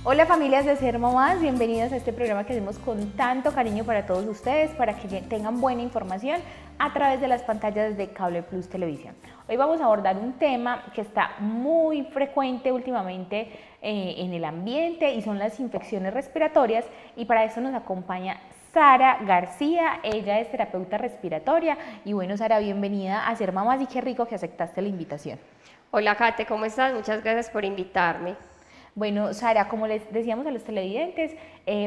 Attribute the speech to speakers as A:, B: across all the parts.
A: Hola familias de Ser Mamás, bienvenidas a este programa que hacemos con tanto cariño para todos ustedes, para que tengan buena información a través de las pantallas de Cable Plus Televisión. Hoy vamos a abordar un tema que está muy frecuente últimamente en el ambiente y son las infecciones respiratorias, y para eso nos acompaña Sara García. Ella es terapeuta respiratoria y bueno, Sara, bienvenida a Ser Mamás y qué rico que aceptaste la invitación.
B: Hola Kate, ¿cómo estás? Muchas gracias por invitarme.
A: Bueno, Sara, como les decíamos a los televidentes,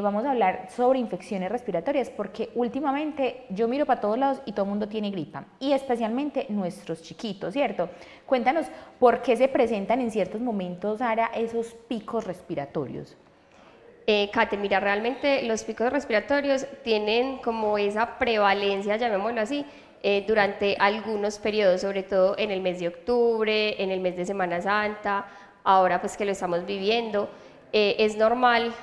A: vamos a hablar sobre infecciones respiratorias porque últimamente yo miro para todos lados y todo el mundo tiene gripa y especialmente nuestros chiquitos, ¿cierto? Cuéntanos por qué se presentan en ciertos momentos, Sara, esos picos respiratorios.
B: Kate, mira, realmente los picos respiratorios tienen como esa prevalencia, llamémoslo así, durante algunos periodos, sobre todo en el mes de octubre, en el mes de Semana Santa, ahora pues que lo estamos viviendo. Es normal,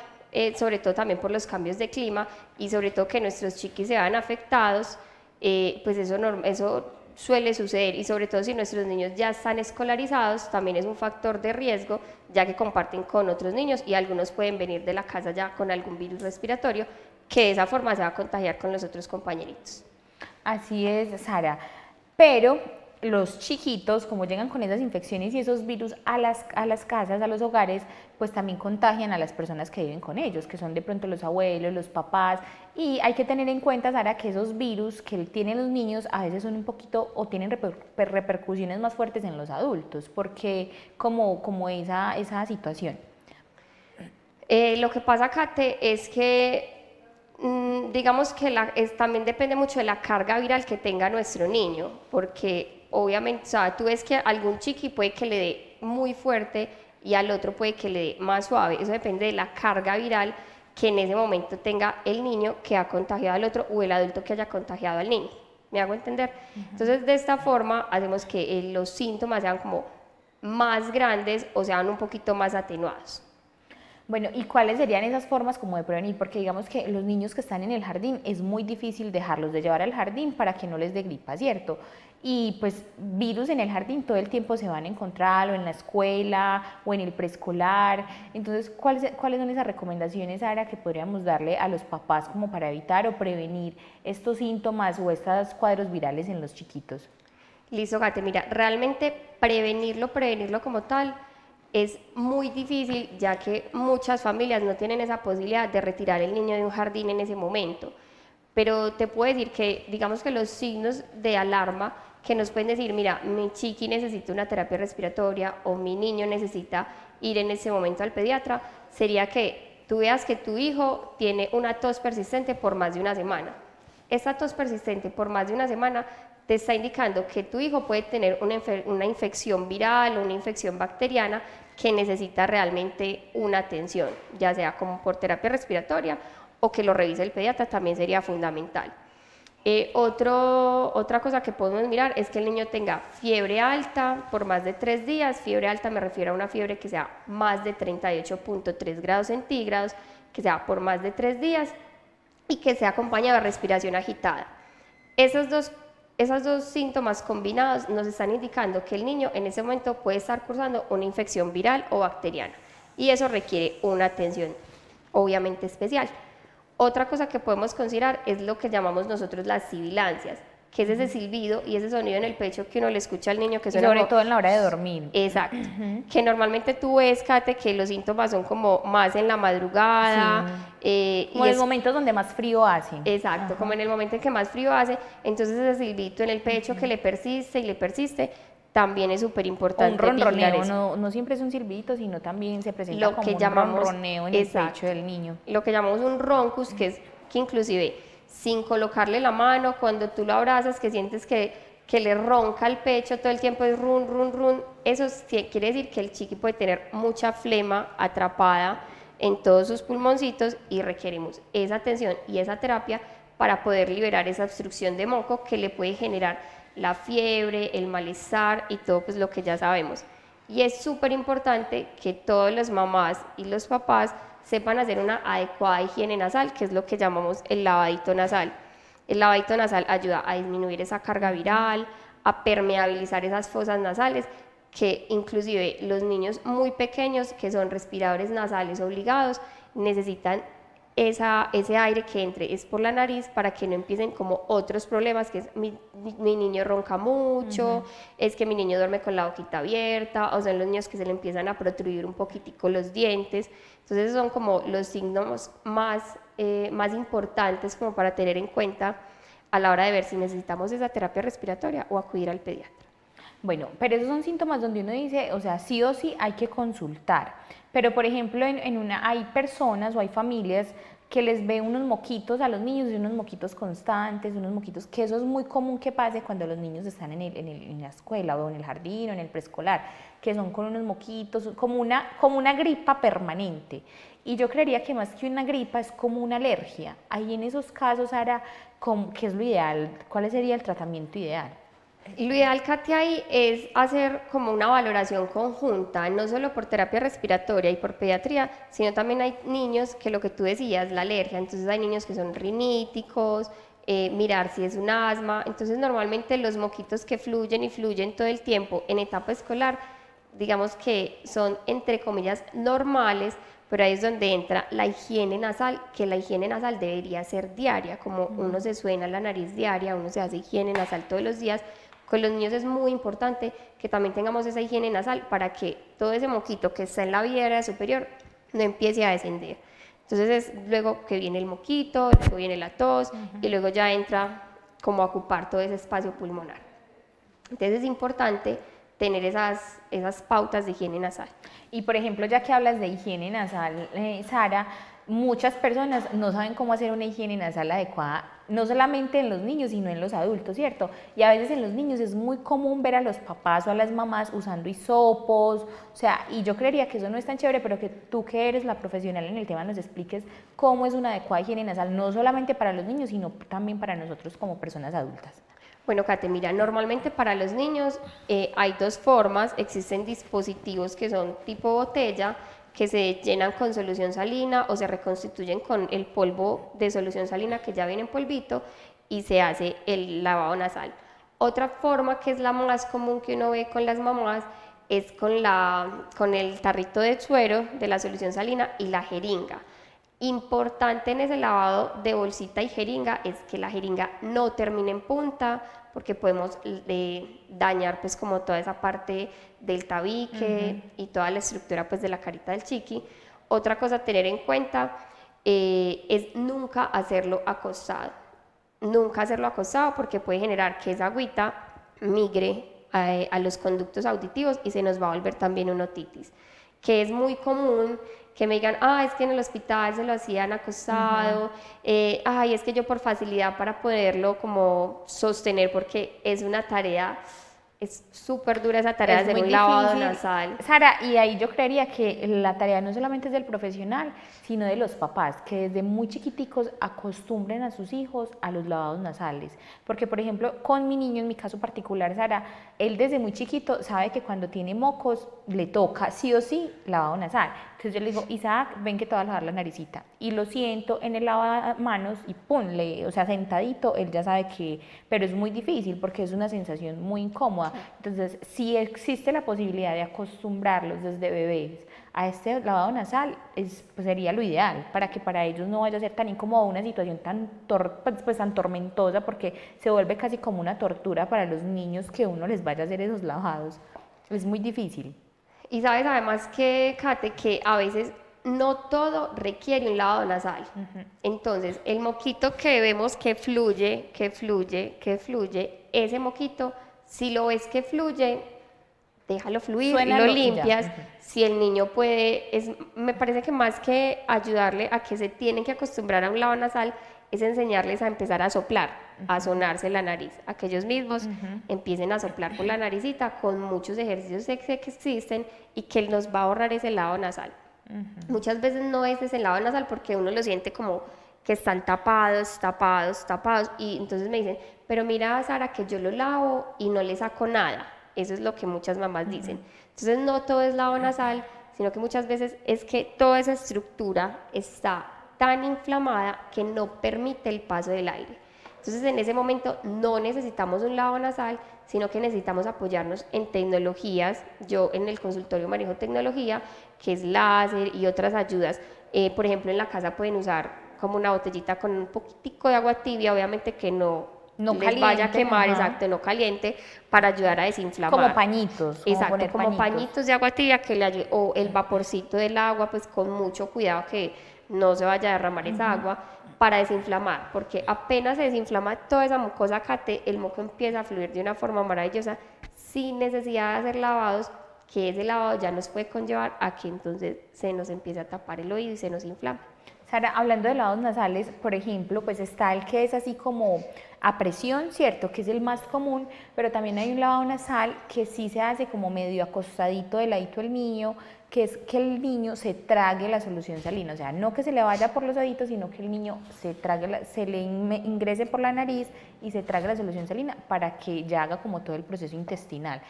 B: sobre todo también por los cambios de clima y sobre todo que nuestros chiquis se vean afectados, pues eso suele suceder, y sobre todo si nuestros niños ya están escolarizados, también es un factor de riesgo, ya que comparten con otros niños y algunos pueden venir de la casa ya con algún virus respiratorio, que de esa forma se va a contagiar con los otros compañeritos.
A: Así es, Sara, pero los chiquitos, como llegan con esas infecciones y esos virus a las casas, a los hogares, pues también contagian a las personas que viven con ellos, que son de pronto los abuelos, los papás, y hay que tener en cuenta, Sara, que esos virus que tienen los niños a veces son un poquito o tienen repercusiones más fuertes en los adultos, porque como esa situación.
B: Lo que pasa, Kate, es que digamos que también depende mucho de la carga viral que tenga nuestro niño, porque obviamente, o sea, tú ves que algún chiqui puede que le dé muy fuerte y al otro puede que le dé más suave. Eso depende de la carga viral que en ese momento tenga el niño que ha contagiado al otro o el adulto que haya contagiado al niño. ¿Me hago entender? Entonces, de esta forma hacemos que los síntomas sean como más grandes o sean un poquito más atenuados.
A: Bueno, ¿y cuáles serían esas formas como de prevenir? Porque digamos que los niños que están en el jardín es muy difícil dejarlos de llevar al jardín para que no les dé gripa, ¿cierto? Y pues virus en el jardín todo el tiempo se van a encontrar, o en la escuela, o en el preescolar. Entonces, ¿cuáles son esas recomendaciones, Sara, que podríamos darle a los papás como para evitar o prevenir estos síntomas o estos cuadros virales en los chiquitos?
B: Listo, Gate, mira, realmente prevenirlo como tal es muy difícil, ya que muchas familias no tienen esa posibilidad de retirar el niño de un jardín en ese momento. Pero te puedo decir que, digamos que los signos de alarma que nos pueden decir, mira, mi chiqui necesita una terapia respiratoria o mi niño necesita ir en ese momento al pediatra, sería que tú veas que tu hijo tiene una tos persistente por más de una semana. Esta tos persistente por más de una semana te está indicando que tu hijo puede tener una infección viral o una infección bacteriana que necesita realmente una atención, ya sea como por terapia respiratoria o que lo revise el pediatra, también sería fundamental. Otra cosa que podemos mirar es que el niño tenga fiebre alta por más de 3 días. Fiebre alta me refiero a una fiebre que sea más de 38.3 grados centígrados, que sea por más de 3 días y que sea acompañada de respiración agitada. Esos dos síntomas combinados nos están indicando que el niño en ese momento puede estar cursando una infección viral o bacteriana, y eso requiere una atención obviamente especial. Otra cosa que podemos considerar es lo que llamamos nosotros las sibilancias, que es ese silbido y ese sonido en el pecho que uno le escucha al niño que suena
A: sobre todo en la hora de dormir.
B: Exacto. Que normalmente tú ves, Kate, que los síntomas son como más en la madrugada.
A: Sí. Como en los momentos donde más frío hace.
B: Exacto, como en el momento en que más frío hace. Entonces ese silbito en el pecho que le persiste y le persiste, también es súper importante.
A: Un ronroneo, no siempre es un silbito, sino también se presenta como un ronroneo en el pecho del niño.
B: Lo que llamamos un roncus, que es que inclusive sin colocarle la mano, cuando tú lo abrazas, que sientes que le ronca el pecho todo el tiempo, es run, run, run, eso quiere decir que el chiqui puede tener mucha flema atrapada en todos sus pulmoncitos y requerimos esa atención y esa terapia para poder liberar esa obstrucción de moco que le puede generar la fiebre, el malestar y todo pues lo que ya sabemos. Y es súper importante que todas las mamás y los papás sepan hacer una adecuada higiene nasal, que es lo que llamamos el lavadito nasal. El lavadito nasal ayuda a disminuir esa carga viral, a permeabilizar esas fosas nasales, que inclusive los niños muy pequeños que son respiradores nasales obligados necesitan ese aire que entre es por la nariz para que no empiecen como otros problemas, que es mi niño ronca mucho, es que mi niño duerme con la boquita abierta, o son los niños que se le empiezan a protruir un poquitico los dientes. Entonces son como los signos más importantes como para tener en cuenta a la hora de ver si necesitamos esa terapia respiratoria o acudir al pediatra.
A: Bueno, pero esos son síntomas donde uno dice, o sea, sí o sí hay que consultar. Pero, por ejemplo, hay personas o hay familias que les ve unos moquitos a los niños y unos moquitos constantes, unos moquitos, que eso es muy común que pase cuando los niños están en la escuela o en el jardín o en el preescolar, que son con unos moquitos, como una gripa permanente. Y yo creería que más que una gripa es como una alergia. Ahí en esos casos, Sara, ¿qué es lo ideal? ¿Cuál sería el tratamiento ideal?
B: Lo ideal, Katia, ahí es hacer como una valoración conjunta, no solo por terapia respiratoria y por pediatría, sino también hay niños que lo que tú decías, la alergia, entonces hay niños que son riníticos, mirar si es un asma, entonces normalmente los moquitos que fluyen y fluyen todo el tiempo en etapa escolar, digamos que son entre comillas normales, pero ahí es donde entra la higiene nasal, que la higiene nasal debería ser diaria, como uno se suena la nariz diaria, uno se hace higiene nasal todos los días. Con los niños es muy importante que también tengamos esa higiene nasal para que todo ese moquito que está en la vía superior no empiece a descender. Entonces es luego que viene el moquito, luego viene la tos y luego ya entra como a ocupar todo ese espacio pulmonar. Entonces es importante tener esas pautas de higiene nasal.
A: Y por ejemplo, ya que hablas de higiene nasal, Sara, muchas personas no saben cómo hacer una higiene nasal adecuada, no solamente en los niños, sino en los adultos, ¿cierto? Y a veces en los niños es muy común ver a los papás o a las mamás usando hisopos, o sea, y yo creería que eso no es tan chévere, pero que tú que eres la profesional en el tema nos expliques cómo es una adecuada higiene nasal, no solamente para los niños, sino también para nosotros como personas adultas.
B: Bueno, Kate, mira, normalmente para los niños hay dos formas, existen dispositivos que son tipo botella, que se llenan con solución salina o se reconstituyen con el polvo de solución salina que ya viene en polvito y se hace el lavado nasal. Otra forma que es la más común que uno ve con las mamás es con el tarrito de suero de la solución salina y la jeringa. Importante en ese lavado de bolsita y jeringa es que la jeringa no termine en punta porque podemos dañar pues como toda esa parte del tabique y toda la estructura pues de la carita del chiqui. Otra cosa a tener en cuenta es nunca hacerlo acostado. Nunca hacerlo acostado porque puede generar que esa agüita migre a los conductos auditivos y se nos va a volver también una otitis, que es muy común que me digan, es que en el hospital se lo hacían acostado, es que yo por facilidad para poderlo como sostener, porque es una tarea, es súper dura esa tarea de hacer un lavado nasal.
A: Sara, y ahí yo creería que la tarea no solamente es del profesional, sino de los papás, que desde muy chiquiticos acostumbren a sus hijos a los lavados nasales. Porque, por ejemplo, con mi niño, en mi caso particular, Sara, él desde muy chiquito sabe que cuando tiene mocos le toca sí o sí lavado nasal. Entonces yo le digo, Isaac, ven que te vas a lavar la naricita. Y lo siento en el lavamanos y pum, o sea, sentadito, él ya sabe que, pero es muy difícil porque es una sensación muy incómoda. Entonces, si existe la posibilidad de acostumbrarlos desde bebés a este lavado nasal, pues sería lo ideal, para que para ellos no vaya a ser tan incómodo una situación tan tormentosa, porque se vuelve casi como una tortura para los niños que uno les vaya a hacer esos lavados. Es muy difícil.
B: Y sabes además que, Kate, que a veces no todo requiere un lavado nasal. Entonces, el moquito que vemos que fluye, ese moquito, si lo ves que fluye, déjalo fluir, lo limpias. Si el niño puede, me parece que más que ayudarle a que se tienen que acostumbrar a un lavado nasal, es enseñarles a empezar a soplar, a sonarse la nariz, a que ellos mismos empiecen a soplar por la naricita con muchos ejercicios que existen y que nos va a ahorrar ese lavado nasal. Muchas veces no es ese lavado nasal porque uno lo siente como que están tapados y entonces me dicen, pero mira, Sara, que yo lo lavo y no le saco nada. Eso es lo que muchas mamás dicen. Entonces no todo es lavado nasal, sino que muchas veces es que toda esa estructura está tan inflamada que no permite el paso del aire. Entonces en ese momento no necesitamos un lavado nasal, sino que necesitamos apoyarnos en tecnologías. Yo en el consultorio manejo tecnología, que es láser y otras ayudas. Por ejemplo, en la casa pueden usar como una botellita con un poquitico de agua tibia, obviamente que no les
A: caliente,
B: vaya a quemar,
A: ajá.
B: exacto, no caliente, para ayudar a desinflamar.
A: Como pañitos.
B: Exacto, como pañitos de agua tibia que le ayude, o el vaporcito del agua, pues con mucho cuidado que no se vaya a derramar esa agua, para desinflamar, porque apenas se desinflama toda esa mucosa cate, el moco empieza a fluir de una forma maravillosa, sin necesidad de hacer lavados, que ese lavado ya nos puede conllevar a que entonces se nos empiece a tapar el oído y se nos inflama.
A: Sara, hablando de lavados nasales, por ejemplo, pues está el que es así como a presión, ¿cierto? Que es el más común, pero también hay un lavado nasal que sí se hace como medio acostadito de ladito el niño, que es que el niño se trague la solución salina, o sea, no que se le vaya por los oídos, sino que el niño se trague, se le ingrese por la nariz y se trague la solución salina para que ya haga como todo el proceso intestinal.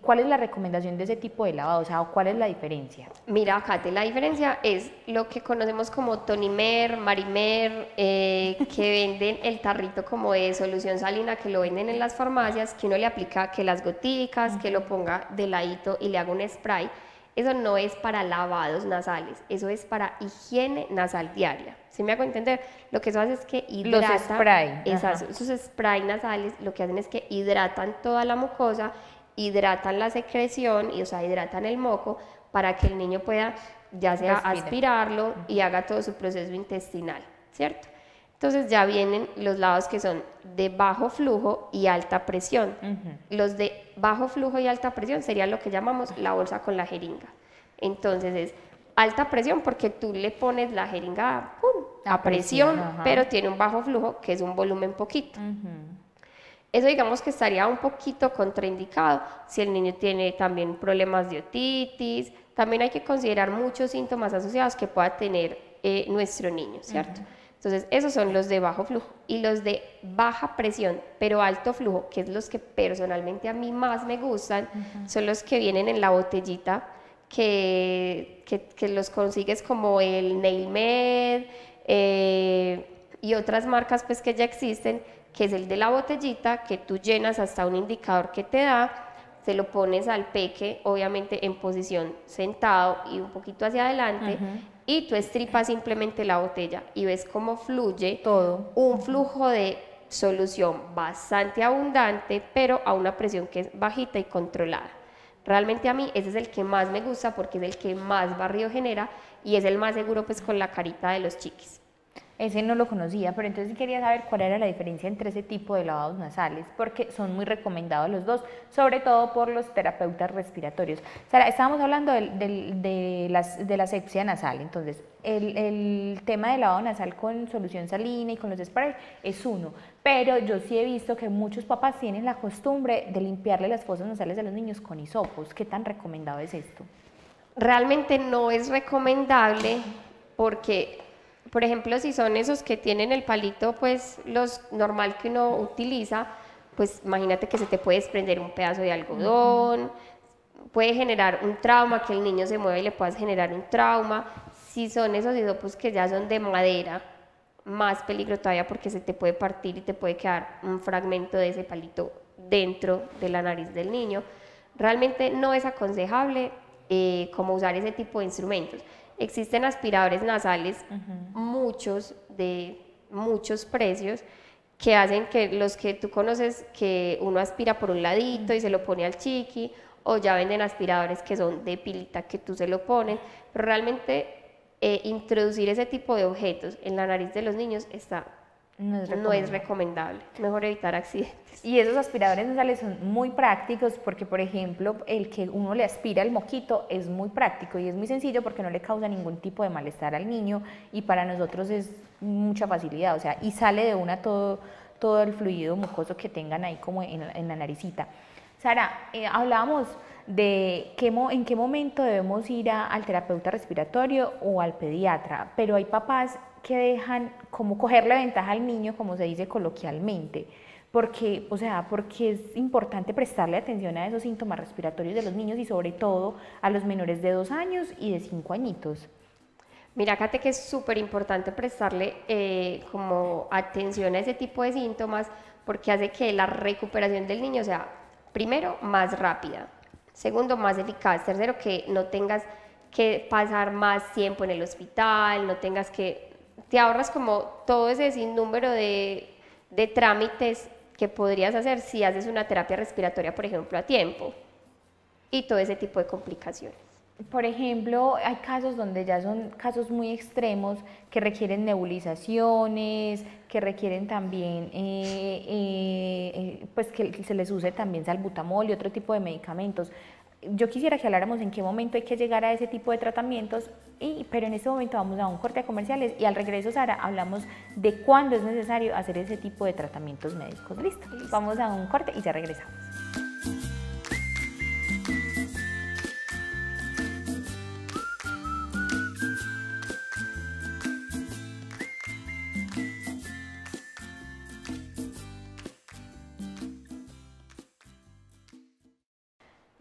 A: ¿Cuál es la recomendación de ese tipo de lavado? O sea, ¿cuál es la diferencia?
B: Mira, Kate, la diferencia es lo que conocemos como Tonimer, Marimer, que venden el tarrito como de solución salina, que lo venden en las farmacias, que uno le aplica que las goticas, que lo ponga de ladito y le haga un spray. Eso no es para lavados nasales, eso es para higiene nasal diaria. ¿Sí me hago entender? Lo que eso hace es que hidrata.
A: Los spray.
B: Esos spray nasales lo que hacen es que hidratan toda la mucosa, hidratan la secreción, y, o sea, hidratan el moco para que el niño pueda ya sea aspirarlo y haga todo su proceso intestinal, ¿cierto? Entonces ya vienen los lavados que son de bajo flujo y alta presión. Los de bajo flujo y alta presión sería lo que llamamos la bolsa con la jeringa. Entonces es alta presión porque tú le pones la jeringa a presión, pero tiene un bajo flujo que es un volumen poquito. Eso digamos que estaría un poquito contraindicado si el niño tiene también problemas de otitis. También hay que considerar muchos síntomas asociados que pueda tener nuestro niño, ¿cierto? Entonces, esos son los de bajo flujo. Y los de baja presión, pero alto flujo, que es los que personalmente a mí más me gustan, son los que vienen en la botellita, que los consigues como el Nailmed y otras marcas pues que ya existen, que es el de la botellita, que tú llenas hasta un indicador que te da, se lo pones al peque, obviamente en posición sentado y un poquito hacia adelante, y tú estripas simplemente la botella y ves cómo fluye todo. Un flujo de solución bastante abundante, pero a una presión que es bajita y controlada. Realmente a mí ese es el que más me gusta porque es el que más barrido genera y es el más seguro pues con la carita de los chiquis.
A: Ese no lo conocía, pero entonces sí quería saber cuál era la diferencia entre ese tipo de lavados nasales, porque son muy recomendados los dos, sobre todo por los terapeutas respiratorios. Sara, estábamos hablando de la asepsia nasal, entonces el tema del lavado nasal con solución salina y con los sprays es uno, pero yo sí he visto que muchos papás tienen la costumbre de limpiarle las fosas nasales a los niños con hisopos. ¿Qué tan recomendado es esto?
B: Realmente no es recomendable porque, por ejemplo, si son esos que tienen el palito, pues los normal que uno utiliza, pues imagínate que se te puede desprender un pedazo de algodón, puede generar un trauma, que el niño se mueva y le puedas generar un trauma. Si son esos hisopos que ya son de madera, más peligro todavía porque se te puede partir y te puede quedar un fragmento de ese palito dentro de la nariz del niño. Realmente no es aconsejable como usar ese tipo de instrumentos. Existen aspiradores nasales, muchos de muchos precios, que hacen que los que tú conoces, que uno aspira por un ladito y se lo pone al chiqui, o ya venden aspiradores que son de pilita que tú se lo pones, pero realmente introducir ese tipo de objetos en la nariz de los niños no es recomendable, mejor evitar accidentes.
A: Y esos aspiradores nasales son muy prácticos porque, por ejemplo, el que uno le aspira el moquito es muy práctico y es muy sencillo porque no le causa ningún tipo de malestar al niño y para nosotros es mucha facilidad, o sea, y sale de una todo el fluido mucoso que tengan ahí como en la naricita. Sara, hablábamos de en qué momento debemos ir al terapeuta respiratorio o al pediatra, pero hay papás que dejan como cogerle ventaja al niño, como se dice coloquialmente, porque es importante prestarle atención a esos síntomas respiratorios de los niños y sobre todo a los menores de 2 años y de 5 añitos.
B: Mira, Kate, que es súper importante prestarle como atención a ese tipo de síntomas porque hace que la recuperación del niño sea, primero, más rápida, segundo, más eficaz, tercero, que no tengas que pasar más tiempo en el hospital, no tengas que, te ahorras como todo ese sinnúmero de trámites que podrías hacer si haces una terapia respiratoria, por ejemplo, a tiempo, y todo ese tipo de complicaciones.
A: Por ejemplo, hay casos donde ya son casos muy extremos que requieren nebulizaciones, que requieren también pues que se les use también salbutamol y otro tipo de medicamentos. Yo quisiera que habláramos en qué momento hay que llegar a ese tipo de tratamientos, pero en este momento vamos a un corte de comerciales y al regreso, Sara, hablamos de cuándo es necesario hacer ese tipo de tratamientos médicos. ¿Listo? Vamos a un corte y ya regresamos.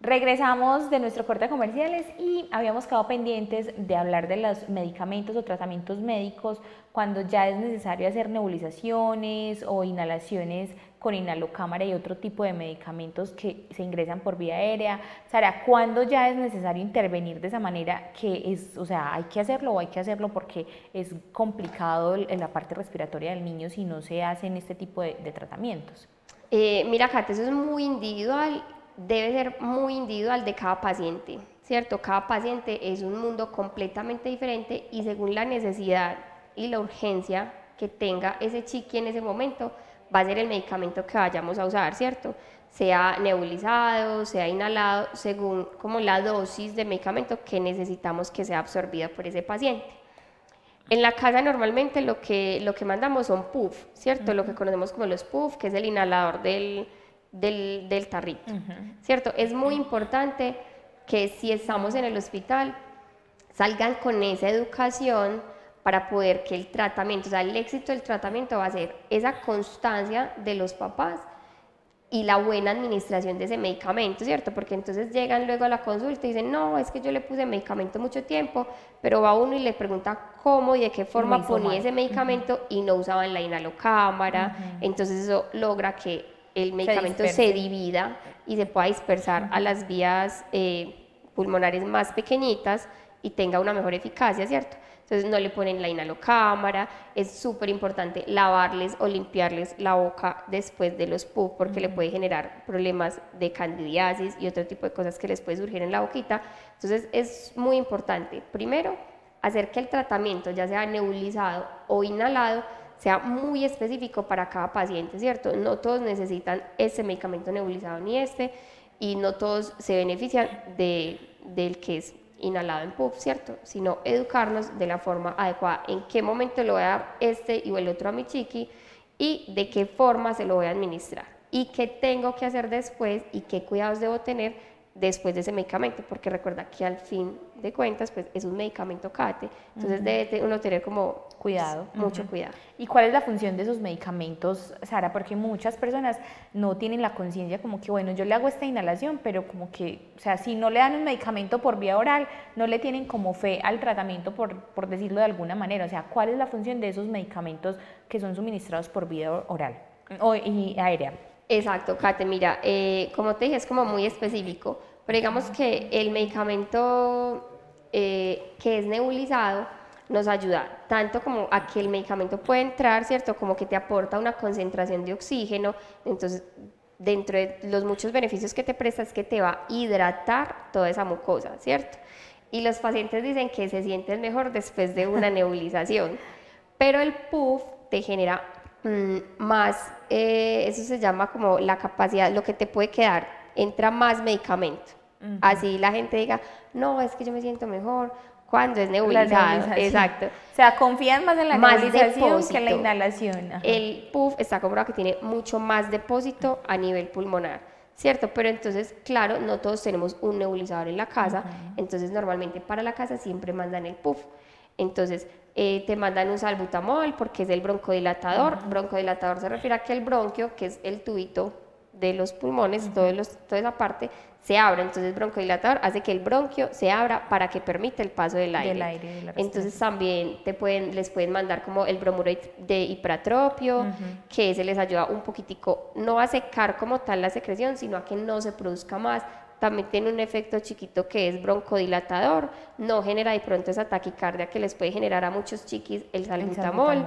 A: Regresamos de nuestro corte de comerciales y habíamos quedado pendientes de hablar de los medicamentos o tratamientos médicos cuando ya es necesario hacer nebulizaciones o inhalaciones con inhalocámara y otro tipo de medicamentos que se ingresan por vía aérea. Sara, ¿cuándo ya es necesario intervenir de esa manera que es, o sea, hay que hacerlo o hay que hacerlo porque es complicado en la parte respiratoria del niño si no se hacen este tipo de tratamientos?
B: Mira, Kate, eso es muy individual, debe ser muy individual de cada paciente, ¿cierto? Cada paciente es un mundo completamente diferente y según la necesidad y la urgencia que tenga ese chiqui en ese momento, va a ser el medicamento que vayamos a usar, ¿cierto? Sea nebulizado, sea inhalado, según como la dosis de medicamento que necesitamos que sea absorbida por ese paciente. En la casa normalmente lo que mandamos son puff, ¿cierto? Lo que conocemos como los puff, que es el inhalador del tarrito, ¿cierto? Es muy importante que si estamos en el hospital salgan con esa educación para poder que el tratamiento, o sea, el éxito del tratamiento va a ser esa constancia de los papás y la buena administración de ese medicamento, ¿cierto? Porque entonces llegan luego a la consulta y dicen, no, es que yo le puse medicamento mucho tiempo, pero va uno y le pregunta cómo y de qué forma ponía ese medicamento y no usaban la inhalocámara, entonces eso logra que el medicamento se divida y se pueda dispersar a las vías pulmonares más pequeñitas y tenga una mejor eficacia, ¿cierto? Entonces no le ponen la inhalocámara, es súper importante lavarles o limpiarles la boca después de los PUC porque le puede generar problemas de candidiasis y otro tipo de cosas que les puede surgir en la boquita. Entonces es muy importante, primero, hacer que el tratamiento, ya sea nebulizado o inhalado, sea muy específico para cada paciente, ¿cierto? No todos necesitan este medicamento nebulizado ni y no todos se benefician del que es inhalado en puff, ¿cierto? Sino educarnos de la forma adecuada, en qué momento le voy a dar este y el otro a mi chiqui y de qué forma se lo voy a administrar y qué tengo que hacer después y qué cuidados debo tener después de ese medicamento, porque recuerda que al fin de cuentas pues es un medicamento CATE, entonces debe uno tener como
A: cuidado,
B: mucho cuidado.
A: ¿Y cuál es la función de esos medicamentos, Sara? Porque muchas personas no tienen la conciencia como que, bueno, yo le hago esta inhalación, pero como que, o sea, si no le dan un medicamento por vía oral, no le tienen como fe al tratamiento, por decirlo de alguna manera. O sea, ¿cuál es la función de esos medicamentos que son suministrados por vía oral y aérea?
B: Exacto, Kate, mira, como te dije, es como muy específico, pero digamos que el medicamento que es nebulizado nos ayuda tanto como a que el medicamento puede entrar, ¿cierto? Como que te aporta una concentración de oxígeno, entonces dentro de los muchos beneficios que te presta es que te va a hidratar toda esa mucosa, ¿cierto? Y los pacientes dicen que se sienten mejor después de una nebulización, pero el puff te genera más, eso se llama como la capacidad, lo que te puede quedar, entra más medicamento. Así la gente diga, no, es que yo me siento mejor cuando es nebulizado. Exacto.
A: O sea, confían más en la nebulización que en la inhalación.
B: El puff está comprobado que tiene mucho más depósito a nivel pulmonar, ¿cierto? Pero entonces, claro, no todos tenemos un nebulizador en la casa, entonces normalmente para la casa siempre mandan el puff. Entonces, te mandan un salbutamol porque es el broncodilatador. Broncodilatador se refiere a que el bronquio, que es el tubito de los pulmones, toda esa parte se abra. Entonces broncodilatador hace que el bronquio se abra para que permita el paso del aire.
A: Y la
B: Entonces también les pueden mandar como el bromuro de hiperatropio, que ese les ayuda un poquitico, no a secar como tal la secreción, sino a que no se produzca más. También tiene un efecto chiquito que es broncodilatador, no genera de pronto esa taquicardia que les puede generar a muchos chiquis el salbutamol.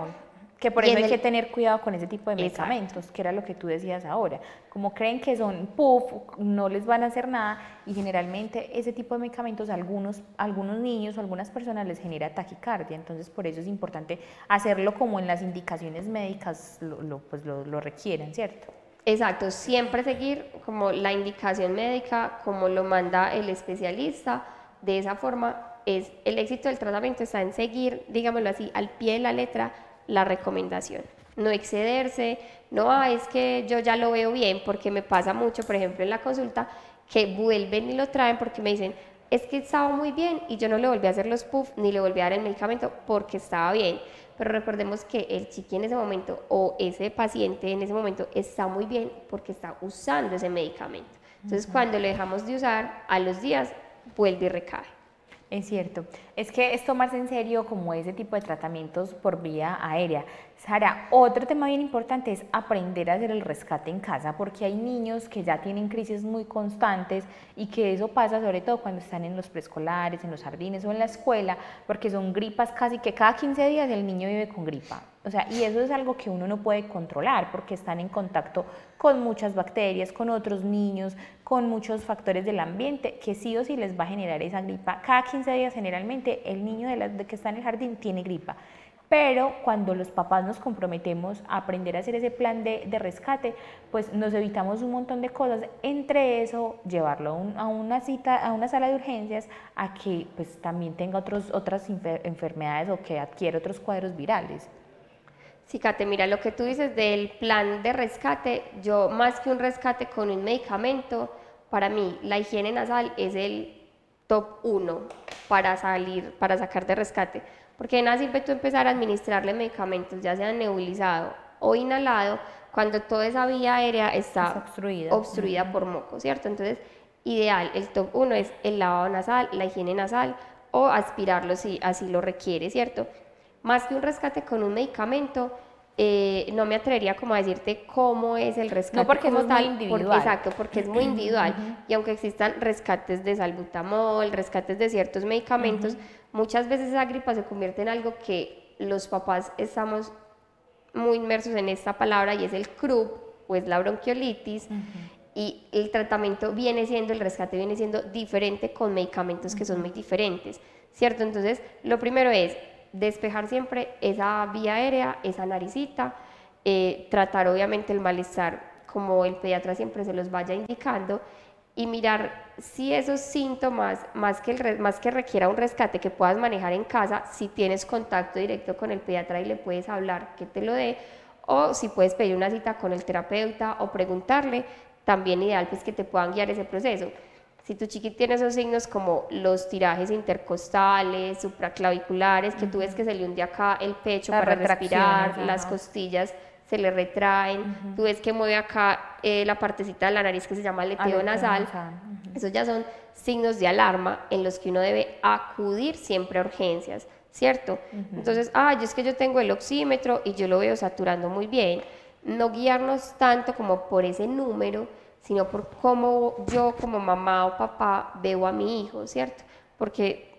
A: Que por eso hay que tener cuidado con ese tipo de medicamentos, que era lo que tú decías ahora. Como creen que son puff, no les van a hacer nada, y generalmente ese tipo de medicamentos a algunos niños o algunas personas les genera taquicardia. Entonces por eso es importante hacerlo como en las indicaciones médicas lo requieren, ¿cierto?
B: Exacto, siempre seguir como la indicación médica, como lo manda el especialista. De esa forma, el éxito del tratamiento está en seguir, digámoslo así, al pie de la letra, la recomendación. No excederse, no, es que yo ya lo veo bien, porque me pasa mucho, por ejemplo, en la consulta, que vuelven y lo traen porque me dicen, es que estaba muy bien y yo no le volví a hacer los puff ni le volví a dar el medicamento porque estaba bien. Pero recordemos que el chiqui en ese momento o ese paciente en ese momento está muy bien porque está usando ese medicamento. Entonces, cuando lo dejamos de usar, a los días vuelve y recae.
A: Es cierto, es que es tomarse en serio como ese tipo de tratamientos por vía aérea. Sara, otro tema bien importante es aprender a hacer el rescate en casa, porque hay niños que ya tienen crisis muy constantes y que eso pasa sobre todo cuando están en los preescolares, en los jardines o en la escuela, porque son gripas casi que cada 15 días el niño vive con gripa. O sea, y eso es algo que uno no puede controlar porque están en contacto con muchas bacterias, con otros niños, con muchos factores del ambiente que sí o sí les va a generar esa gripa. Cada 15 días generalmente el niño de que está en el jardín tiene gripa. Pero cuando los papás nos comprometemos a aprender a hacer ese plan de rescate, pues nos evitamos un montón de cosas, entre eso llevarlo a una cita, a una sala de urgencias, a que pues también tenga otras enfermedades o que adquiera otros cuadros virales.
B: Sí, Kate, mira, lo que tú dices del plan de rescate, yo más que un rescate con un medicamento, para mí la higiene nasal es el top 1 para sacar de rescate. Porque de nada sirve tú empezar a administrarle medicamentos, ya sea nebulizado o inhalado, cuando toda esa vía aérea está obstruida por moco, ¿cierto? Entonces, ideal, el top 1 es el lavado nasal, la higiene nasal o aspirarlo si así lo requiere, ¿cierto? Más que un rescate con un medicamento, no me atrevería como a decirte cómo es el rescate.
A: No, porque
B: como
A: es muy individual.
B: Exacto, porque es muy individual. Y aunque existan rescates de salbutamol, rescates de ciertos medicamentos, muchas veces esa gripa se convierte en algo que los papás estamos muy inmersos en esta palabra y es el croup o es la bronquiolitis. Y el tratamiento el rescate viene siendo diferente con medicamentos que son muy diferentes, ¿cierto? Entonces, lo primero es despejar siempre esa vía aérea, esa naricita, tratar obviamente el malestar como el pediatra siempre se los vaya indicando y mirar si esos síntomas, más que requiera un rescate que puedas manejar en casa, si tienes contacto directo con el pediatra y le puedes hablar que te lo dé, o si puedes pedir una cita con el terapeuta o preguntarle, también ideal pues que te puedan guiar ese proceso. Si tu chiqui tiene esos signos como los tirajes intercostales, supraclaviculares, que tú ves que se le hunde acá el pecho para respirar, las costillas se le retraen, tú ves que mueve acá la partecita de la nariz que se llama aleteo nasal, esos ya son signos de alarma en los que uno debe acudir siempre a urgencias, ¿cierto? Entonces, es que yo tengo el oxímetro y yo lo veo saturando muy bien, no guiarnos tanto como por ese número, sino por cómo yo como mamá o papá veo a mi hijo, ¿cierto? Porque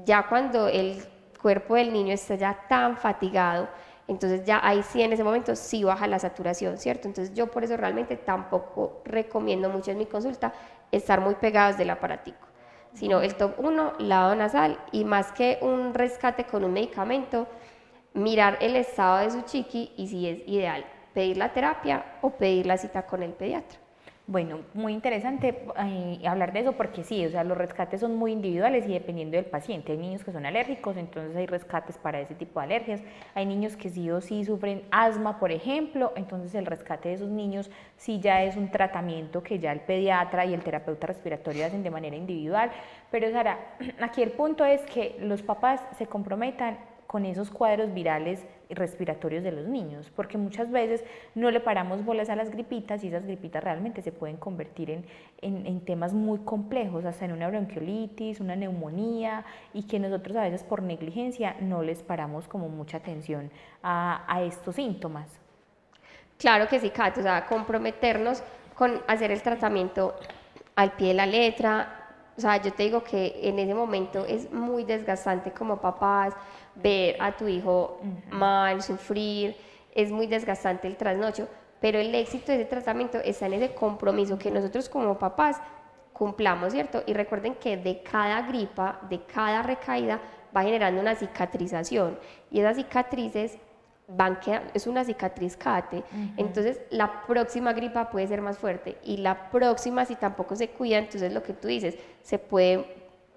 B: ya cuando el cuerpo del niño está ya tan fatigado, entonces ya ahí sí en ese momento sí baja la saturación, ¿cierto? Entonces yo por eso realmente tampoco recomiendo mucho en mi consulta estar muy pegados del aparatico, sino el top 1, lavado nasal, y más que un rescate con un medicamento, mirar el estado de su chiqui y si es ideal pedir la terapia o pedir la cita con el pediatra.
A: Bueno, muy interesante hablar de eso porque sí, o sea, los rescates son muy individuales y dependiendo del paciente. Hay niños que son alérgicos, entonces hay rescates para ese tipo de alergias. Hay niños que sí o sí sufren asma, por ejemplo, entonces el rescate de esos niños sí ya es un tratamiento que ya el pediatra y el terapeuta respiratorio hacen de manera individual. Pero Sara, aquí el punto es que los papás se comprometan con esos cuadros virales respiratorios de los niños, porque muchas veces no le paramos bolas a las gripitas y esas gripitas realmente se pueden convertir en temas muy complejos, hasta en una bronquiolitis, una neumonía, y que nosotros a veces por negligencia no les paramos como mucha atención a estos síntomas.
B: Claro que sí, Kat, o sea, comprometernos con hacer el tratamiento al pie de la letra. O sea, yo te digo que en ese momento es muy desgastante como papás ver a tu hijo mal, sufrir, es muy desgastante el trasnocho, pero el éxito de ese tratamiento está en ese compromiso que nosotros como papás cumplamos, ¿cierto? Y recuerden que de cada gripa, de cada recaída, va generando una cicatrización, y esas cicatrices van quedando, es una cicatriz Kate, entonces la próxima gripa puede ser más fuerte, y la próxima, si tampoco se cuida, entonces lo que tú dices,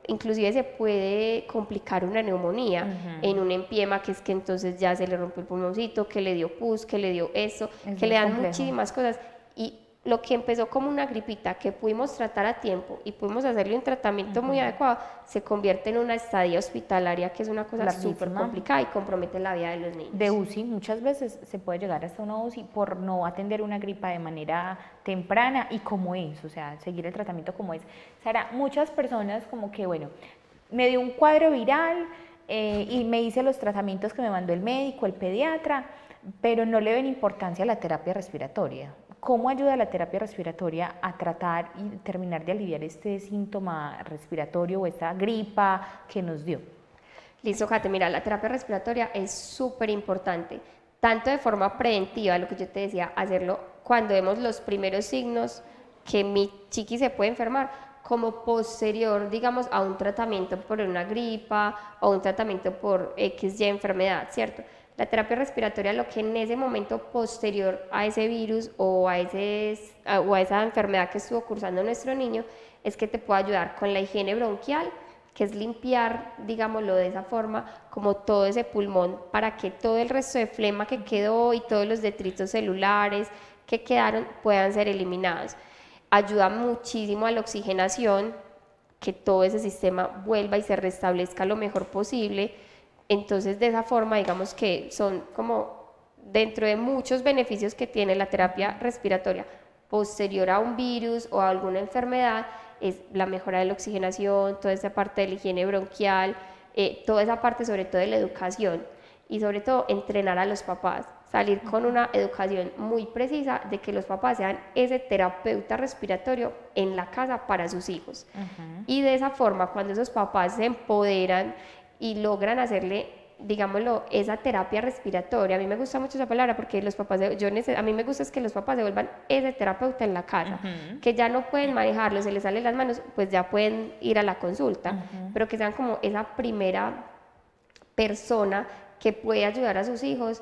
B: inclusive se puede complicar una neumonía en un empiema, que es que entonces ya se le rompió el pulmoncito, que le dio pus, que le dio eso, que le dan muchísimas cosas, y lo que empezó como una gripita que pudimos tratar a tiempo y pudimos hacerle un tratamiento muy adecuado, se convierte en una estadía hospitalaria, que es una cosa súper complicada y compromete la vida de los niños.
A: De UCI, muchas veces se puede llegar hasta una UCI por no atender una gripa de manera temprana y como es, o sea, seguir el tratamiento como es. Sara, muchas personas como que, bueno, me dio un cuadro viral y me hice los tratamientos que me mandó el médico, el pediatra, pero no le ven importancia a la terapia respiratoria. ¿Cómo ayuda la terapia respiratoria a tratar y terminar de aliviar este síntoma respiratorio o esta gripa que nos dio?
B: Listo, Kate, mira, la terapia respiratoria es súper importante, tanto de forma preventiva, lo que yo te decía, hacerlo cuando vemos los primeros signos que mi chiqui se puede enfermar, como posterior, digamos, a un tratamiento por una gripa o un tratamiento por XY enfermedad, ¿cierto? La terapia respiratoria, lo que en ese momento posterior a ese virus o a esa enfermedad que estuvo cursando nuestro niño, es que te puede ayudar con la higiene bronquial, que es limpiar, digámoslo de esa forma, como todo ese pulmón, para que todo el resto de flema que quedó y todos los detritos celulares que quedaron puedan ser eliminados. Ayuda muchísimo a la oxigenación, que todo ese sistema vuelva y se restablezca lo mejor posible. Entonces, de esa forma, digamos que son como dentro de muchos beneficios que tiene la terapia respiratoria posterior a un virus o a alguna enfermedad, es la mejora de la oxigenación, toda esa parte de la higiene bronquial, toda esa parte sobre todo de la educación, y sobre todo entrenar a los papás, salir con una educación muy precisa de que los papás sean ese terapeuta respiratorio en la casa para sus hijos. Y de esa forma, cuando esos papás se empoderan y logran hacerle, digámoslo, esa terapia respiratoria, a mí me gusta mucho esa palabra porque los papás, a mí me gusta es que los papás se vuelvan ese terapeuta en la casa, que ya no pueden manejarlo, se les salen las manos, pues ya pueden ir a la consulta, pero que sean como esa primera persona que puede ayudar a sus hijos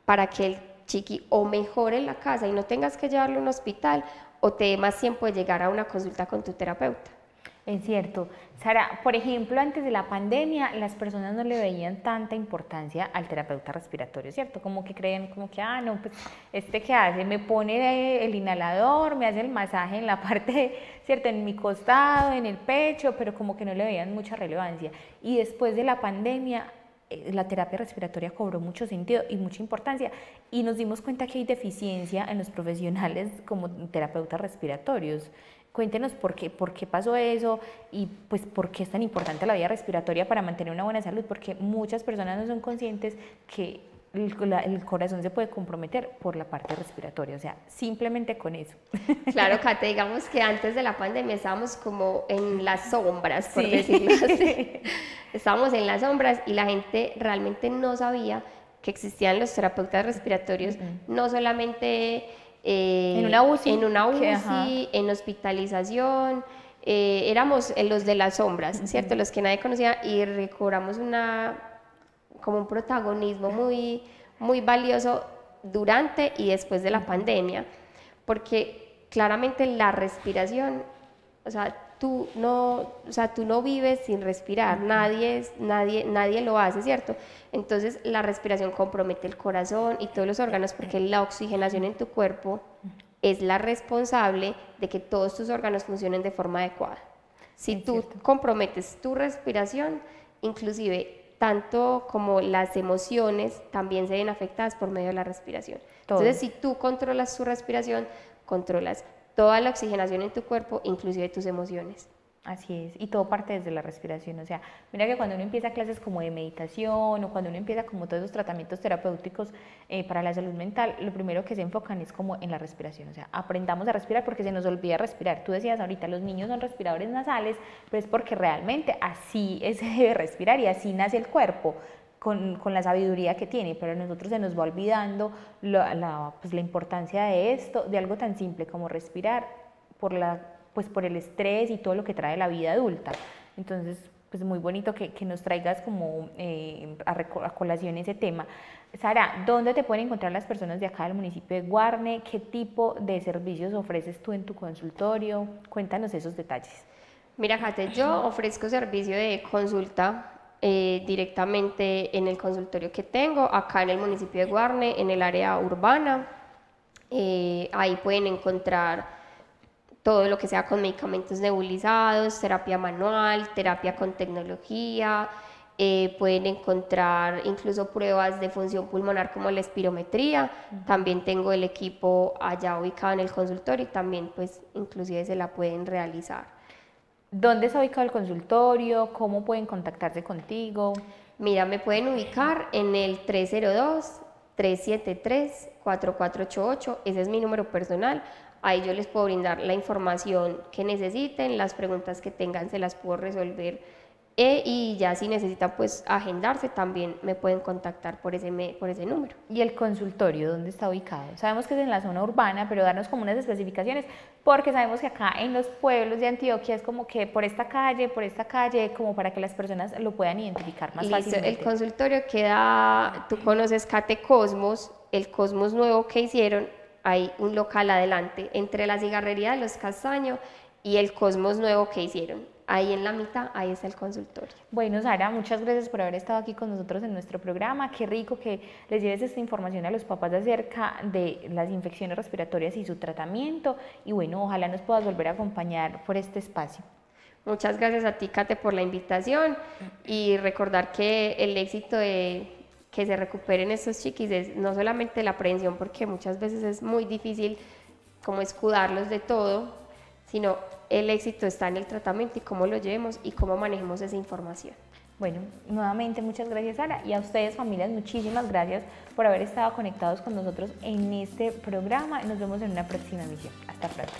B: para que el chiqui o mejore en la casa y no tengas que llevarlo a un hospital, o te dé más tiempo de llegar a una consulta con tu terapeuta.
A: Es cierto. Sara, por ejemplo, antes de la pandemia, las personas no le veían tanta importancia al terapeuta respiratorio, ¿cierto? Como que creen, como que, no, pues, ¿qué hace? Me pone el inhalador, me hace el masaje en la parte, ¿cierto? En mi costado, en el pecho, pero como que no le veían mucha relevancia. Y después de la pandemia, la terapia respiratoria cobró mucho sentido y mucha importancia, y nos dimos cuenta que hay deficiencia en los profesionales como terapeutas respiratorios. Cuéntenos por qué pasó eso y pues por qué es tan importante la vía respiratoria para mantener una buena salud, porque muchas personas no son conscientes que el corazón se puede comprometer por la parte respiratoria, o sea, simplemente con eso.
B: Claro, Kate, digamos que antes de la pandemia estábamos como en las sombras, por decirlo así. Estábamos en las sombras y la gente realmente no sabía que existían los terapeutas respiratorios, no solamente en una UCI, en hospitalización, éramos los de las sombras, ¿cierto? Los que nadie conocía, y recobramos como un protagonismo muy, muy valioso durante y después de la pandemia, porque claramente la respiración, o sea, tú no vives sin respirar, nadie lo hace, ¿cierto? Entonces la respiración compromete el corazón y todos los órganos, porque la oxigenación en tu cuerpo es la responsable de que todos tus órganos funcionen de forma adecuada. Si tú comprometes tu respiración, inclusive tanto como las emociones también se ven afectadas por medio de la respiración.
A: Todo.
B: Entonces, si tú controlas tu respiración, controlas toda la oxigenación en tu cuerpo, inclusive tus emociones.
A: Así es, y todo parte desde la respiración, o sea, mira que cuando uno empieza clases como de meditación o cuando uno empieza como todos esos tratamientos terapéuticos para la salud mental, lo primero que se enfocan es como en la respiración, o sea, aprendamos a respirar porque se nos olvida respirar. Tú decías ahorita, los niños son respiradores nasales, pero es porque realmente así se debe respirar y así nace el cuerpo. Con la sabiduría que tiene, pero a nosotros se nos va olvidando la importancia de esto, de algo tan simple como respirar por el estrés y todo lo que trae la vida adulta. Entonces, pues muy bonito que nos traigas como a colación ese tema. Sara, ¿dónde te pueden encontrar las personas de acá del municipio de Guarne? ¿Qué tipo de servicios ofreces tú en tu consultorio? Cuéntanos esos detalles.
B: Mira, Kate, yo ofrezco servicio de consulta directamente en el consultorio que tengo, acá en el municipio de Guarne, en el área urbana. Ahí pueden encontrar todo lo que sea con medicamentos nebulizados, terapia manual, terapia con tecnología, pueden encontrar incluso pruebas de función pulmonar como la espirometría. También tengo el equipo allá ubicado en el consultorio y también pues inclusive se la pueden realizar.
A: ¿Dónde está ubicado el consultorio? ¿Cómo pueden contactarse contigo?
B: Mira, me pueden ubicar en el 302-373-4488, ese es mi número personal. Ahí yo les puedo brindar la información que necesiten, las preguntas que tengan se las puedo resolver y ya si necesitan pues agendarse también me pueden contactar por ese número.
A: ¿Y el consultorio dónde está ubicado? Sabemos que es en la zona urbana, pero darnos como unas especificaciones, porque sabemos que acá en los pueblos de Antioquia es como que por esta calle, como para que las personas lo puedan identificar más fácilmente.
B: El consultorio queda, tú conoces Cate Cosmos, el Cosmos nuevo que hicieron, hay un local adelante, entre la cigarrería de Los Castaños y el Cosmos nuevo que hicieron. Ahí en la mitad, ahí está el consultorio.
A: Bueno, Sara, muchas gracias por haber estado aquí con nosotros en nuestro programa. Qué rico que les lleves esta información a los papás acerca de las infecciones respiratorias y su tratamiento. Y bueno, ojalá nos puedas volver a acompañar por este espacio.
B: Muchas gracias a ti, Kate, por la invitación y recordar que el éxito de que se recuperen estos chiquis es no solamente la prevención, porque muchas veces es muy difícil como escudarlos de todo, sino el éxito está en el tratamiento y cómo lo llevemos y cómo manejemos esa información.
A: Bueno, nuevamente muchas gracias, Sara, y a ustedes, familias, muchísimas gracias por haber estado conectados con nosotros en este programa. Nos vemos en una próxima emisión. Hasta pronto.